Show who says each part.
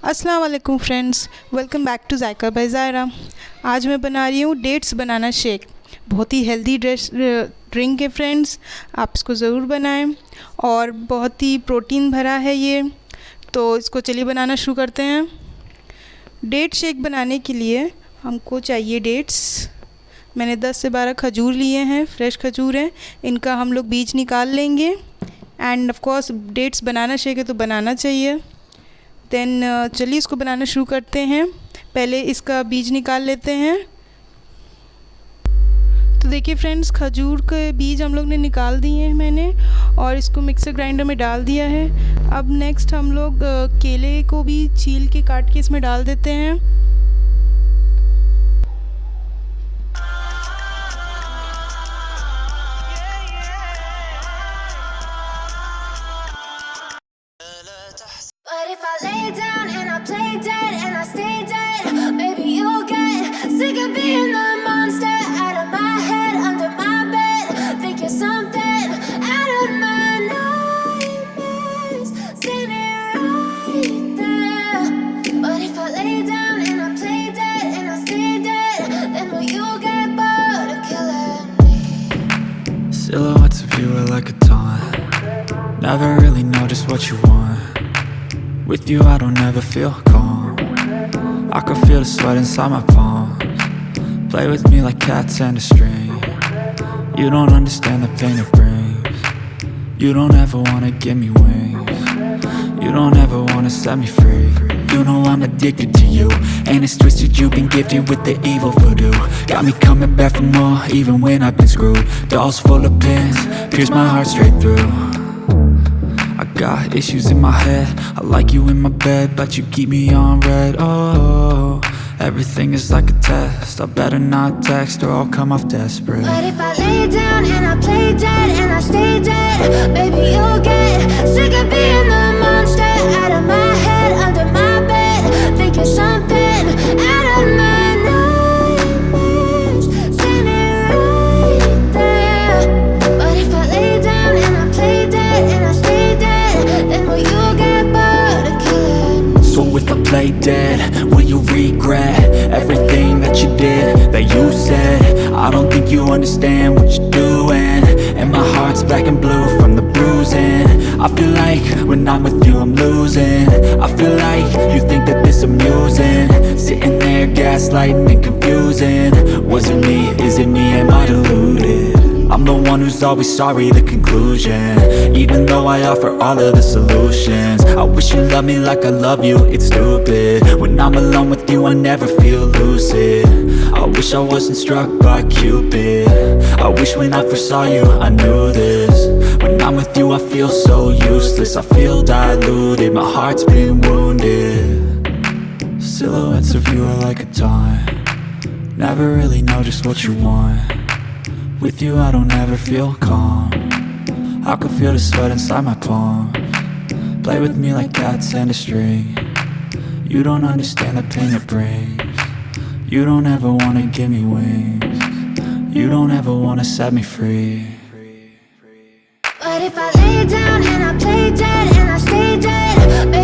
Speaker 1: अस्सलाम वालेकुम friends, welcome back to Zaika by Zaira. आज मैं बना रही हूँ डेट्स बनाना शेक। बहुत ही हेल्दी ड्रिंक है फ्रेंड्स, आप इसको ज़रूर बनाएं और बहुत ही प्रोटीन भरा है ये। तो इसको चलिए बनाना शुरू करते हैं। डेट शेक बनाने के लिए हमको चाहिए डेट्स। मैंने 10 से 12 खजूर लिए हैं, फ्रेश खजूर हैं। इनका हम लोग बीज निकाल लेंगे। And of course dates banana shake है तो बनाना चाहिए। देन चलिए इसको बनाना शुरू करते हैं। पहले इसका बीज निकाल लेते हैं। तो देखिए फ्रेंड्स, खजूर के बीज हम लोग ने निकाल दिए हैं मैंने, और इसको मिक्सर ग्राइंडर में डाल दिया है। अब नेक्स्ट हम लोग केले को भी छील के काट के इसमें डाल देते हैं।
Speaker 2: But if I lay down and I play dead and I stay dead, maybe you'll get sick of being the monster out of my head, under my bed. Think you're something out of my nightmares, standing right there. But if I lay down and I play dead and I stay dead, then will you get bored of killing me?
Speaker 3: Silhouettes of you are like a taunt. Never really know just what you want. With you I don't ever feel calm. I can feel the sweat inside my palms. Play with me like cats and a string. You don't understand the pain it brings. You don't ever wanna give me wings. You don't ever wanna set me free. You know I'm addicted to you, and it's twisted, you've been gifted with the evil voodoo. Got me coming back for more, even when I've been screwed. Dolls full of pins, pierce my heart straight through. I got issues in my head, I like you in my bed, but you keep me on red. Oh, everything is like a test, I better not text or I'll come off desperate.
Speaker 2: But if I lay down and I play dead and I stay dead, baby you'll get sick of being the monster out of my head, under my bed. Think you're something out of my nightmares, standing right there. But if I lay down and I play dead and I stay dead, then will you get bored of killing me?
Speaker 3: So if I play dead, will you regret everything that you did, that you said? I don't think you understand what you're doing, and my heart's black and blue from the bruising. I feel like when I'm with you I'm losing. I feel like you think that this amusing, sitting there gaslighting and confusing. Was it me? Is it me? Am I deluded? I'm the one who's always sorry, the conclusion. Even though I offer all of the solutions, I wish you loved me like I love you, it's stupid. When I'm alone with you I never feel lucid. I wish I wasn't struck by Cupid. I wish when I first saw you I knew this. When I'm with you I feel so useless, I feel diluted, my heart's been wounded. Silhouettes of you are like a taunt. Never really know just what you want. With you I don't ever feel calm. I can feel the sweat inside my palms. Play with me like cats and a string. You don't understand the pain it brings. You don't ever wanna give me wings. You don't ever wanna set me free.
Speaker 2: But if I lay down and I play dead and I stay dead, baby